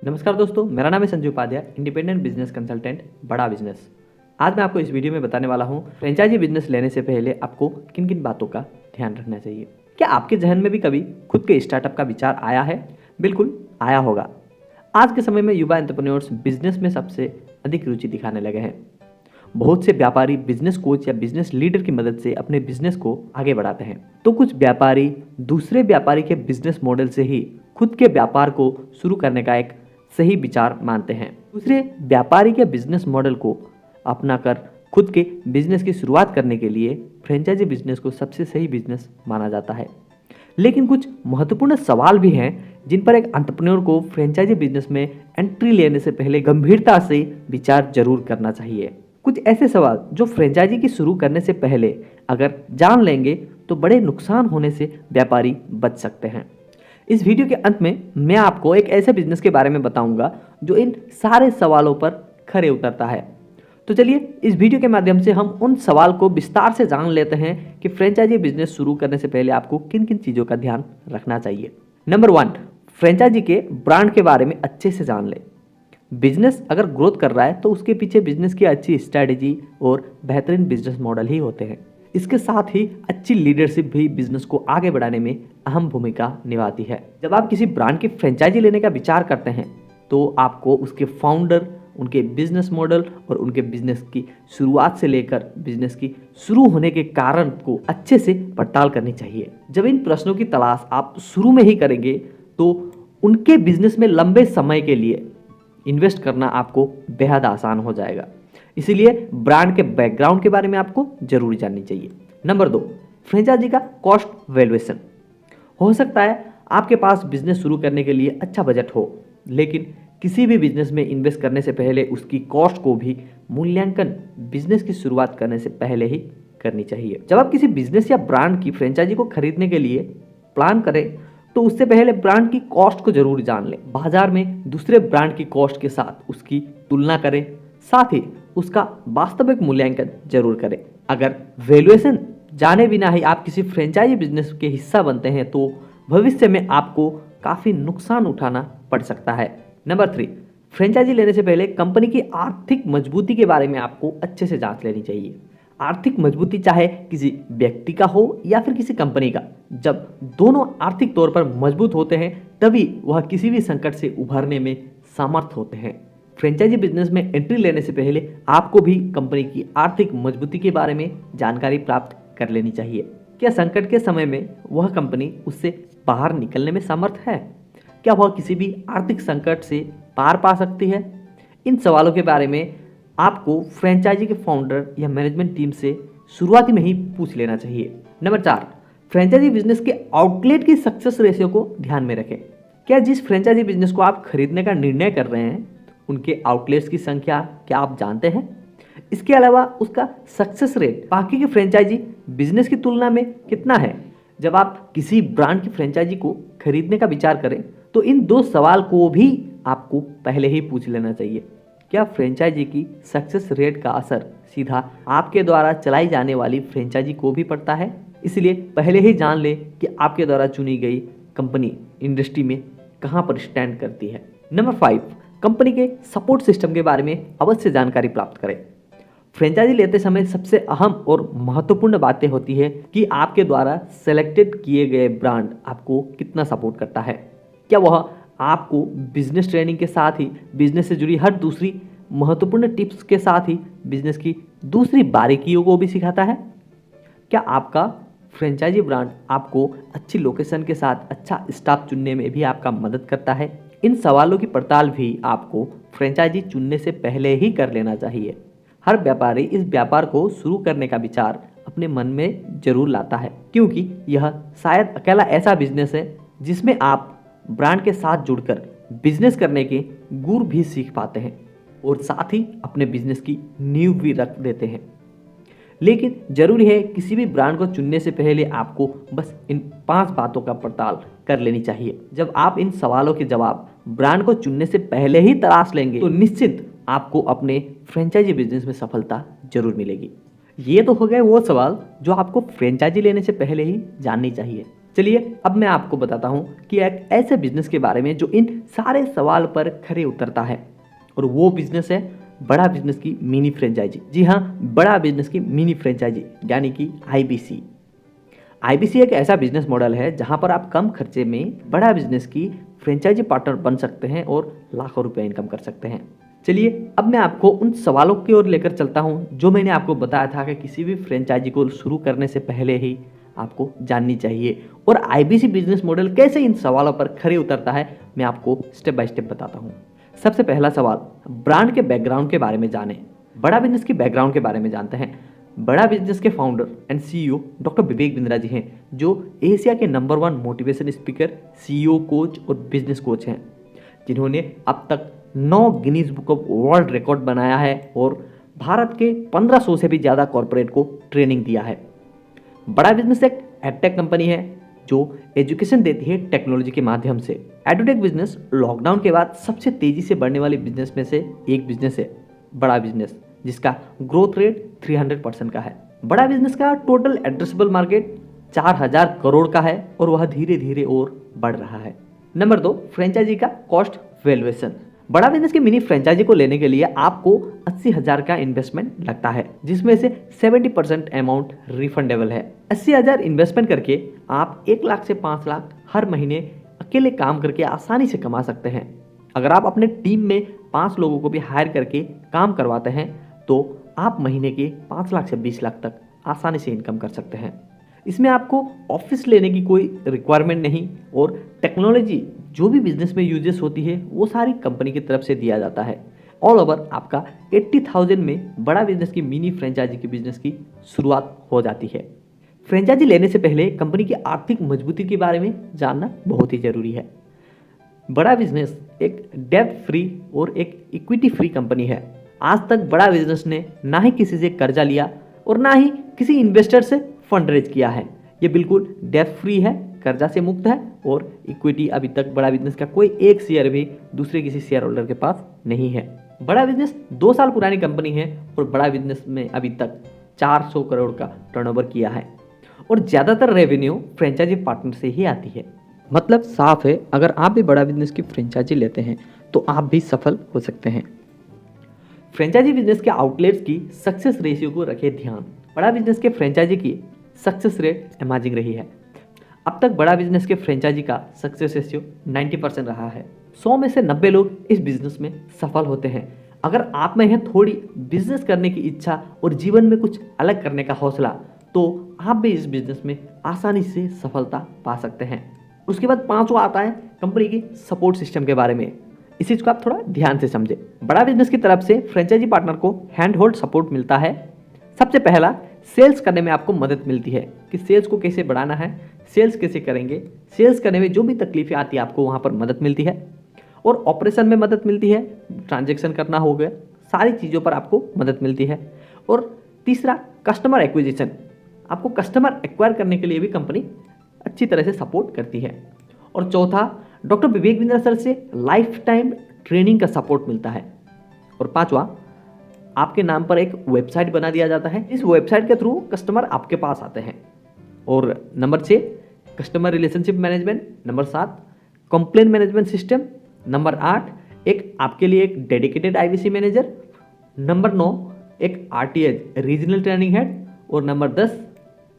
नमस्कार दोस्तों, मेरा नाम है Sanjay Upadhyay, independent business consultant, बड़ा बिजनेस। आज मैं आपको इस वीडियो में बताने वाला हूँ फ्रेंचाइजी बिजनेस लेने से पहले आपको किन किन बातों का ध्यान रखना चाहिए। क्या आपके जहन में भी कभी खुद के स्टार्टअप का विचार आया है? बिल्कुल आया होगा। आज के समय में युवा एंटरप्रेन्योर्स बिजनेस में सबसे अधिक रुचि दिखाने लगे हैं। बहुत से व्यापारी बिजनेस कोच या बिजनेस लीडर की मदद से अपने बिजनेस को आगे बढ़ाते हैं, तो कुछ व्यापारी दूसरे व्यापारी के बिजनेस मॉडल से ही खुद के व्यापार को शुरू करने का एक सही विचार मानते हैं। दूसरे व्यापारी के बिजनेस मॉडल को अपनाकर खुद के बिजनेस की शुरुआत करने के लिए फ्रेंचाइजी बिजनेस को सबसे सही बिजनेस माना जाता है। लेकिन कुछ महत्वपूर्ण सवाल भी हैं जिन पर एक एंटरप्रेन्योर को फ्रेंचाइजी बिजनेस में एंट्री लेने से पहले गंभीरता से विचार जरूर करना चाहिए। कुछ ऐसे सवाल जो फ्रेंचाइजी की शुरू करने से पहले अगर जान लेंगे तो बड़े नुकसान होने से व्यापारी बच सकते हैं। इस वीडियो के अंत में मैं आपको एक ऐसे बिजनेस के बारे में बताऊंगा जो इन सारे सवालों पर खरे उतरता है। तो चलिए इस वीडियो के माध्यम से हम उन सवाल को विस्तार से जान लेते हैं कि फ्रेंचाइजी बिजनेस शुरू करने से पहले आपको किन किन चीज़ों का ध्यान रखना चाहिए। नंबर 1, फ्रेंचाइजी के ब्रांड के बारे में अच्छे से जान लें। बिजनेस अगर ग्रोथ कर रहा है तो उसके पीछे बिजनेस की अच्छी स्ट्रैटेजी और बेहतरीन बिजनेस मॉडल ही होते हैं। इसके साथ ही अच्छी लीडरशिप भी बिजनेस को आगे बढ़ाने में अहम भूमिका निभाती है। जब आप किसी ब्रांड की फ्रेंचाइजी लेने का विचार करते हैं तो आपको उसके फाउंडर, उनके बिजनेस मॉडल और उनके बिजनेस की शुरुआत से लेकर बिजनेस की शुरू होने के कारण को अच्छे से पड़ताल करनी चाहिए। जब इन प्रश्नों की तलाश आप शुरू में ही करेंगे तो उनके बिजनेस में लंबे समय के लिए इन्वेस्ट करना आपको बेहद आसान हो जाएगा। इसीलिए ब्रांड के बैकग्राउंड के बारे में आपको जरूर जाननी चाहिए। नंबर 2, फ्रेंचाइजी का कॉस्ट वैल्यूएशन। हो सकता है आपके पास बिजनेस शुरू करने के लिए अच्छा बजट हो, लेकिन किसी भी बिजनेस में इन्वेस्ट करने से पहले उसकी कॉस्ट को भी मूल्यांकन बिजनेस की शुरुआत करने से पहले ही करनी चाहिए। जब आप किसी बिजनेस या ब्रांड की फ्रेंचाइजी को खरीदने के लिए प्लान करें तो उससे पहले ब्रांड की कॉस्ट को जरूर जान लें। बाजार में दूसरे ब्रांड की कॉस्ट के साथ उसकी तुलना करें, साथ ही उसका वास्तविक मूल्यांकन जरूर करें। अगर वैल्यूएशन जाने बिना ही आप किसी फ्रेंचाइजी बिजनेस के हिस्सा बनते हैं तो भविष्य में आपको काफ़ी नुकसान उठाना पड़ सकता है। नंबर 3, फ्रेंचाइजी लेने से पहले कंपनी की आर्थिक मजबूती के बारे में आपको अच्छे से जांच लेनी चाहिए। आर्थिक मजबूती चाहे किसी व्यक्ति का हो या फिर किसी कंपनी का, जब दोनों आर्थिक तौर पर मजबूत होते हैं तभी वह किसी भी संकट से उभरने में समर्थ होते हैं। फ्रेंचाइजी बिजनेस में एंट्री लेने से पहले आपको भी कंपनी की आर्थिक मजबूती के बारे में जानकारी प्राप्त कर लेनी चाहिए। क्या संकट के समय में वह कंपनी उससे बाहर निकलने में समर्थ है? क्या वह किसी भी आर्थिक संकट से पार पा सकती है? इन सवालों के बारे में आपको फ्रेंचाइजी के फाउंडर या मैनेजमेंट टीम से शुरुआती में ही पूछ लेना चाहिए। नंबर 4, फ्रेंचाइजी बिजनेस के आउटलेट की सक्सेस रेशियो को ध्यान में रखें। क्या जिस फ्रेंचाइजी बिजनेस को आप खरीदने का निर्णय कर रहे हैं उनके आउटलेट्स की संख्या क्या आप जानते हैं? इसके अलावा उसका सक्सेस रेट बाकी के फ्रेंचाइजी बिजनेस की तुलना में कितना है? जब आप किसी ब्रांड की फ्रेंचाइजी को खरीदने का विचार करें तो इन 2 सवाल को भी आपको पहले ही पूछ लेना चाहिए। क्या फ्रेंचाइजी की सक्सेस रेट का असर सीधा आपके द्वारा चलाई जाने वाली फ्रेंचाइजी को भी पड़ता है? इसलिए पहले ही जान लें कि आपके द्वारा चुनी गई कंपनी इंडस्ट्री में कहां पर स्टैंड करती है। नंबर 5, कंपनी के सपोर्ट सिस्टम के बारे में अवश्य जानकारी प्राप्त करें। फ्रेंचाइजी लेते समय सबसे अहम और महत्वपूर्ण बातें होती है कि आपके द्वारा सेलेक्टेड किए गए ब्रांड आपको कितना सपोर्ट करता है। क्या वह आपको बिजनेस ट्रेनिंग के साथ ही बिजनेस से जुड़ी हर दूसरी महत्वपूर्ण टिप्स के साथ ही बिजनेस की दूसरी बारीकियों को भी सिखाता है? क्या आपका फ्रेंचाइजी ब्रांड आपको अच्छी लोकेशन के साथ अच्छा स्टाफ चुनने में भी आपका मदद करता है? इन सवालों की पड़ताल भी आपको फ्रेंचाइजी चुनने से पहले ही कर लेना चाहिए। हर व्यापारी इस व्यापार को शुरू करने का विचार अपने मन में जरूर लाता है, क्योंकि यह शायद अकेला ऐसा बिजनेस है जिसमें आप ब्रांड के साथ जुड़कर बिजनेस करने के गुर भी सीख पाते हैं और साथ ही अपने बिजनेस की नींव भी रख देते हैं। लेकिन जरूरी है किसी भी ब्रांड को चुनने से पहले आपको बस इन 5 बातों का पड़ताल कर लेनी चाहिए। जब आप इन सवालों के जवाब ब्रांड को चुनने से पहले ही तलाश लेंगे तो निश्चित आपको अपने फ्रेंचाइजी बिजनेस में सफलता जरूर मिलेगी। ये तो हो गए वो सवाल जो आपको फ्रेंचाइजी लेने से पहले ही जाननी चाहिए। चलिए अब मैं आपको बताता हूँ कि एक ऐसे बिजनेस के बारे में जो इन सारे सवाल पर खरे उतरता है, और वो बिजनेस है बड़ा बिजनेस की मिनी फ्रेंचाइजी। जी हाँ, बड़ा बिजनेस की मिनी फ्रेंचाइजी यानी कि आईबीसी। आईबीसी एक ऐसा बिजनेस मॉडल है जहां पर आप कम खर्चे में बड़ा बिजनेस की फ्रेंचाइजी पार्टनर बन सकते हैं और लाखों रुपए इनकम कर सकते हैं। चलिए अब मैं आपको उन सवालों की ओर लेकर चलता हूं जो मैंने आपको बताया था कि किसी भी फ्रेंचाइजी को शुरू करने से पहले ही आपको जाननी चाहिए, और आईबीसी बिजनेस मॉडल कैसे इन सवालों पर खरे उतरता है मैं आपको स्टेप बाय स्टेप बताता हूँ। सबसे पहला सवाल, ब्रांड के बैकग्राउंड के बारे में जानें। बड़ा बिजनेस की बैकग्राउंड के बारे में जानते हैं। बड़ा बिजनेस के founder and CEO doctor Vivek Bindra ji हैं, जो एशिया के number 1 motivation speaker, CEO, coach और बिजनेस कोच हैं, जिन्होंने अब तक 9 Guinness book of world record बनाया है और भारत के 1500 से भी ज़्यादा कॉरपोरेट को ट्रेनिंग दिया है। बड़ा बिजनेस एक एडटेक कंपनी है जो एजुकेशन देती है टेक्नोलॉजी के माध्यम से। एडुटेक बिजनेस लॉकडाउन के बाद सबसे तेजी से बढ़ने वाले बिजनेस में से एक बिजनेस है बड़ा बिजनेस, जिसका ग्रोथ रेट 300% का है। बड़ा बिजनेस का टोटल एड्रेसेबल मार्केट 4000 करोड़ का है और वह धीरे धीरे और बढ़ रहा है। नंबर 2, फ्रेंचाइजी का कॉस्ट वैल्यूएशन। बड़ा बिजनेस की मिनी फ्रेंचाइजी को लेने के लिए आपको 80,000 का इन्वेस्टमेंट लगता है, जिसमें से 70% अमाउंट रिफंडेबल है। 80,000 इन्वेस्टमेंट करके आप 1 लाख से 5 लाख हर महीने अकेले काम करके आसानी से कमा सकते हैं। अगर आप अपने टीम में 5 लोगों को भी हायर करके काम करवाते हैं तो आप महीने के 5 लाख से 20 लाख तक आसानी से इनकम कर सकते हैं। इसमें आपको ऑफिस लेने की कोई रिक्वायरमेंट नहीं, और टेक्नोलॉजी जो भी बिजनेस में यूजेस होती है वो सारी कंपनी की तरफ से दिया जाता है। ऑल ओवर आपका 80,000 में बड़ा बिजनेस की मिनी फ्रेंचाइजी की बिजनेस की शुरुआत हो जाती है। फ्रेंचाइजी लेने से पहले कंपनी की आर्थिक मजबूती के बारे में जानना बहुत ही जरूरी है। बड़ा बिजनेस एक डेब्ट फ्री और एक इक्विटी फ्री कंपनी है। आज तक बड़ा बिजनेस ने ना ही किसी से कर्जा लिया और ना ही किसी इन्वेस्टर से फंड रेज किया है। ये बिल्कुल डेब्ट फ्री है, कर्जा से मुक्त है, और इक्विटी अभी तक बड़ा बिजनेस का कोई एक शेयर भी दूसरे किसी शेयर होल्डर के पास नहीं है। बड़ा बिजनेस 2 साल पुरानी कंपनी है और बड़ा बिजनेस में अभी तक 400 करोड़ का टर्नओवर किया है, और ज़्यादातर रेवेन्यू फ्रेंचाइजी पार्टनर से ही आती है। मतलब साफ है, अगर आप भी बड़ा बिजनेस की फ्रेंचाइजी लेते हैं तो आप भी सफल हो सकते हैं। फ्रेंचाइजी बिजनेस के आउटलेट्स की सक्सेस रेशियो को रखें ध्यान। बड़ा बिजनेस के फ्रेंचाइजी की सक्सेस रेट अमेजिंग रही है। अब तक बड़ा बिजनेस के फ्रेंचाइजी का सक्सेस रेशियो 90% रहा है। 100 में से 90 लोग इस बिजनेस में सफल होते हैं। अगर आप में है थोड़ी बिजनेस करने की इच्छा और जीवन में कुछ अलग करने का हौसला, तो आप भी इस बिजनेस में आसानी से सफलता पा सकते हैं। उसके बाद 5वां आता है कंपनी की सपोर्ट सिस्टम के बारे में। इस चीज़ को आप थोड़ा ध्यान से समझें। बड़ा बिजनेस की तरफ से फ्रेंचाइजी पार्टनर को हैंड होल्ड सपोर्ट मिलता है। सबसे पहला, सेल्स करने में आपको मदद मिलती है कि सेल्स को कैसे बढ़ाना है, सेल्स कैसे करेंगे, सेल्स करने में जो भी तकलीफें आती है आपको वहाँ पर मदद मिलती है, और ऑपरेशन में मदद मिलती है, ट्रांजैक्शन करना हो गया, सारी चीज़ों पर आपको मदद मिलती है। और तीसरा, कस्टमर एक्विजिशन, आपको कस्टमर एक्वायर करने के लिए भी कंपनी अच्छी तरह से सपोर्ट करती है। और चौथा, डॉक्टर विवेक बिंद्रा सर से लाइफ टाइम ट्रेनिंग का सपोर्ट मिलता है। और 5वां, आपके नाम पर एक वेबसाइट बना दिया जाता है। इस वेबसाइट के थ्रू कस्टमर आपके पास आते हैं। और number 6, customer relationship management. Number 7, complain management system. Number 8, एक आपके लिए एक डेडिकेटेड आईबीसी मैनेजर। नंबर 9, एक आरटीएच रीजनल ट्रेनिंग हेड। और नंबर 10,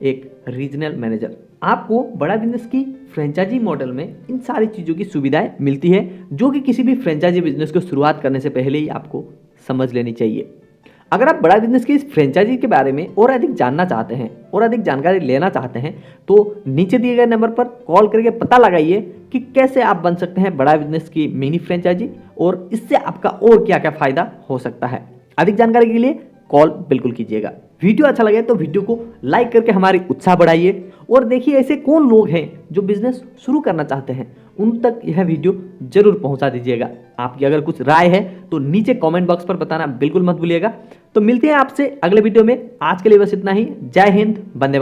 एक रीजनल मैनेजर। आपको बड़ा बिजनेस की फ्रेंचाइजी मॉडल में इन सारी चीज़ों की सुविधाएं मिलती है, जो कि किसी भी फ्रेंचाइजी बिजनेस को शुरुआत करने से पहले ही आपको समझ लेनी चाहिए। अगर आप बड़ा बिजनेस की इस फ्रेंचाइजी के बारे में और अधिक जानना चाहते हैं और अधिक जानकारी लेना चाहते हैं तो नीचे दिए गए नंबर पर कॉल करके पता लगाइए कि कैसे आप बन सकते हैं बड़ा बिजनेस की मिनी फ्रेंचाइजी, और इससे आपका और क्या क्या फायदा हो सकता है। अधिक जानकारी के लिए कॉल बिल्कुल कीजिएगा। वीडियो अच्छा लगे तो वीडियो को लाइक करके हमारी उत्साह बढ़ाइए, और देखिए ऐसे कौन लोग हैं जो बिजनेस शुरू करना चाहते हैं, उन तक यह वीडियो जरूर पहुंचा दीजिएगा। आपकी अगर कुछ राय है तो नीचे कमेंट बॉक्स पर बताना बिल्कुल मत भूलिएगा। तो मिलते हैं आपसे अगले वीडियो में। आज के लिए बस इतना ही। जय हिंद, वंदे मातरम।